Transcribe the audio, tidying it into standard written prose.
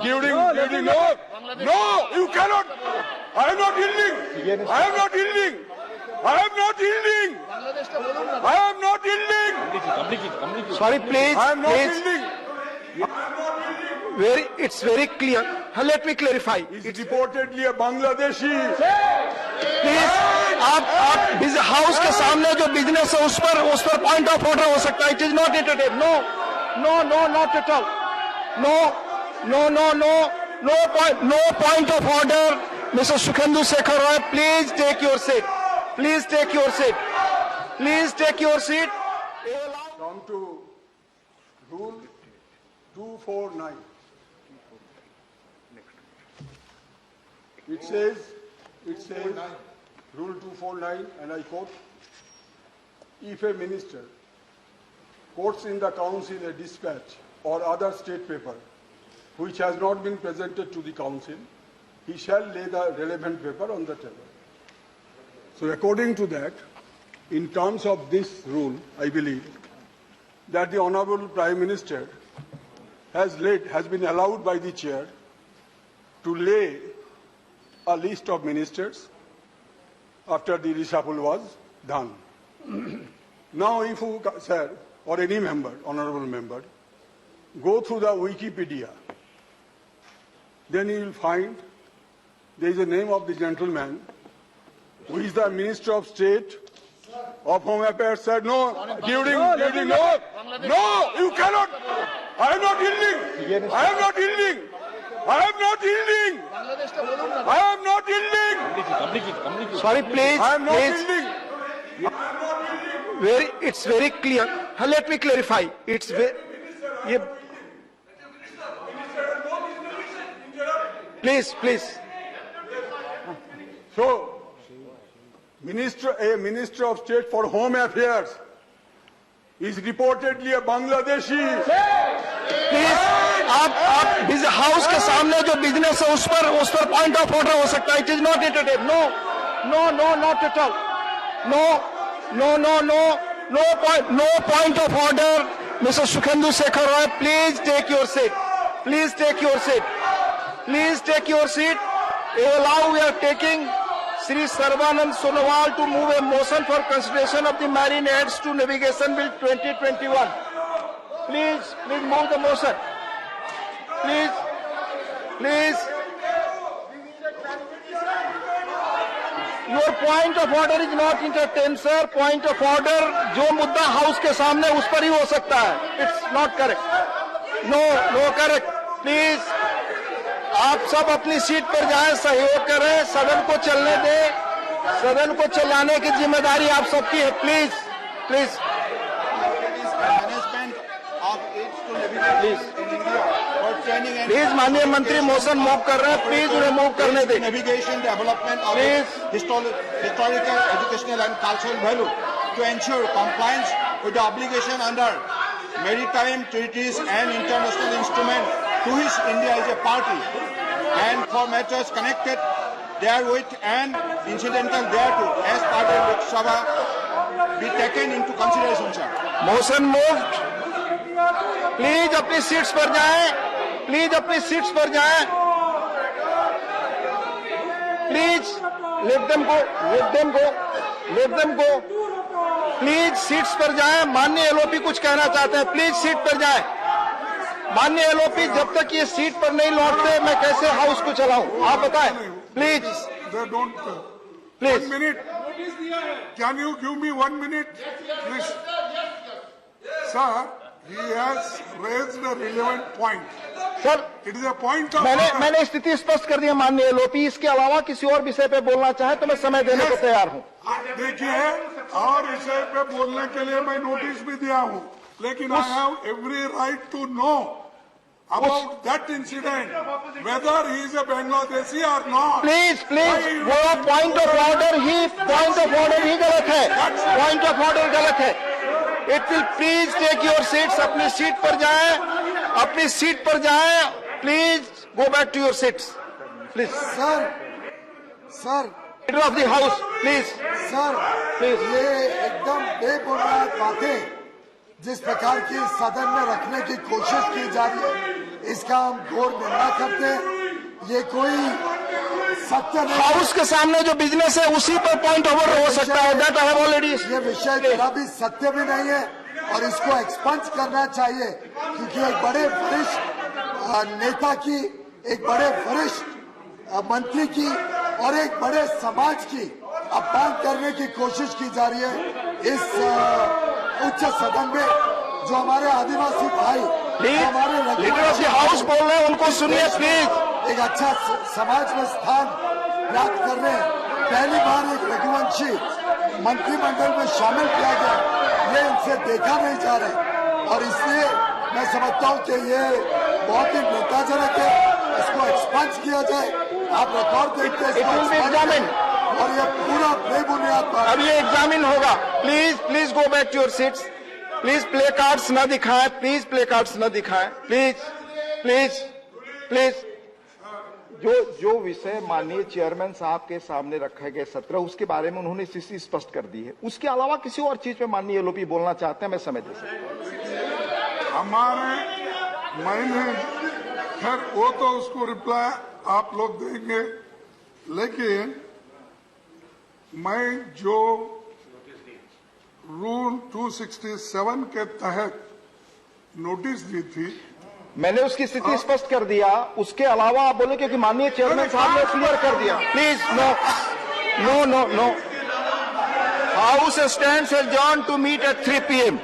No, you cannot. I am not yielding. I am not yielding. I am not yielding. I am not yielding. Sorry, please. I am not please. yielding. It's very clear. Let me clarify. It's reportedly a Bangladeshi. Please आप house के सामने जो business है उस पर point of order हो सकता है. It is not entertain. No not at all. No point of order. Mister Sukhendu Shekhar Roy, please take your seat. Please take your seat. Please take your seat. Come to Rule 249. It says, Rule 249, and I quote, if a minister quotes in the council a dispatch or other state paper which has not been presented to the council, he shall lay the relevant paper on the table. So according to that, in terms of this rule, I believe that the Honorable Prime Minister has been allowed by the chair to lay a list of ministers after the reshuffle was done. Now if you, sir, or any member, honorable member, go through the Wikipedia, then you will find there is a name of the gentleman who is the Minister of State of Home Affairs. Said no, no, you cannot. I am not yielding. I am not yielding. I am not yielding. I am not yielding. Sorry, please. I am not please. yielding. It's very clear. Let me clarify. It's very. Please. So, a Minister of State for Home Affairs is reportedly a Bangladeshi. Please आप house के सामने जो business है उस पर point of order हो सकता है. It is not entertain. No not at all. No point of order. Mister Sukhendu Shekhar Roy, please take your seat. Please take your seat. Please take your seat. Allow, we are taking Sri Sarvanand Sonowal to move a motion for consideration of the Marine Aids to Navigation Bill 2021. Please move the motion. Please. Your point of order is not entertained, sir. Point of order जो मुद्दा house के सामने उस पर ही हो सकता है. It's not correct. No correct. Please. आप सब अपनी सीट पर जाएं, सहयोग करें, सदन को चलने दें. सदन को चलाने की जिम्मेदारी आप सबकी है. प्लीज. प्लीज माननीय मंत्री मोशन मूव कर रहे हैं. प्लीज उन्हें मूव करने दें. Navigation development of historical educational and cultural value to ensure compliance with the obligation under maritime treaties and international instruments to which India is a party, and for matters connected therewith and incidental thereto, as part of Lok Sabha, be taken into consideration, sir. Motion moved. Please अपनी seats पर जाएं. Please अपनी seats पर जाएं. Please let them go. Please seats पर जाएं. माननीय LOP कुछ कहना चाहते हैं. प्लीज सीट पर जाएं. माननीय एलओपी, जब तक ये सीट पर नहीं लौटते मैं कैसे हाउस को चलाऊं, आप बताएं. Please. 1 minute. Can you give me 1 minute, please? Sir, he has raised a relevant point. Sir, It is a point of मैंने स्थिति स्पष्ट कर दी है माननीय एलओपी. इसके अलावा किसी और विषय पे बोलना चाहे तो मैं समय देने को तैयार हूं. देखिए, और विषय पे बोलने के लिए मैं नोटिस भी दिया हूं, लेकिन I have every right to know about that incident, whether he is a Bangladeshi or not. Please वो पॉइंट ऑफ ऑर्डर ही गलत है. पॉइंट ऑफ ऑर्डर गलत है. It will please take your seats. अपनी सीट पर जाएं. Please go back to your seats. Please. Sir leader of the house, please. Please. ये एकदम बेबुनियाद बातें जिस प्रकार की सदन में रखने की कोशिश की जा रही है, इसका हम घोर निंदा करते हैं। ये कोई सत्य नहीं है। हाउस के सामने जो बिजनेस है उसी पर पॉइंट ओवर हो सकता है। That I have already. ये विषय जरा भी सत्य भी नहीं है और इसको एक्सपंज करना चाहिए, क्योंकि एक बड़े वरिष्ठ नेता की, एक बड़े वरिष्ठ मंत्री की और एक बड़े समाज की अपमान करने की कोशिश की जा रही है इस उच्च सदन में। जो हमारे आदिवासी भाई, जो हमारे लीडर ऑफ द हाउस बोल रहे हैं, उनको सुनिए प्लीज। एक अच्छा समाज में स्थान प्राप्त कर रहे हैं। पहली बार एक रघुवंशी मंत्रिमंडल में शामिल किया गया, ये इनसे देखा नहीं जा रहा और इसलिए मैं समझता हूं कि ये बहुत ही नेताजनक है। इसको एक्सपंज किया जाए। आप रिकॉर्ड देखते हैं, इसको expunged करें और ये पूरा बेबुनियाद बात। अब ये एग्जामिन होगा। Please please go back to your seats. Please play cards न दिखाएं, प्लीज प्ले कार्ड्स न दिखाएं, प्लीज प्लीज प्लीज। जो विषय माननीय चेयरमैन साहब के सामने रखे गए सत्र, उसके बारे में उन्होंने स्थिति स्पष्ट कर दी है। उसके अलावा किसी और चीज पे माननीय एलओपी बोलना चाहते हैं, मैं समय दे सकता हमारे मैंने खैर वो तो उसको रिप्लाई आप लोग देंगे, लेकिन मैं जो रूल 267 के तहत नोटिस दी थी, मैंने उसकी स्थिति स्पष्ट कर दिया। उसके अलावा आप बोले क्योंकि माननीय चेयरमैन साहब ने क्लियर कर दिया। Please no no no no. House stands adjourned to meet at 3 PM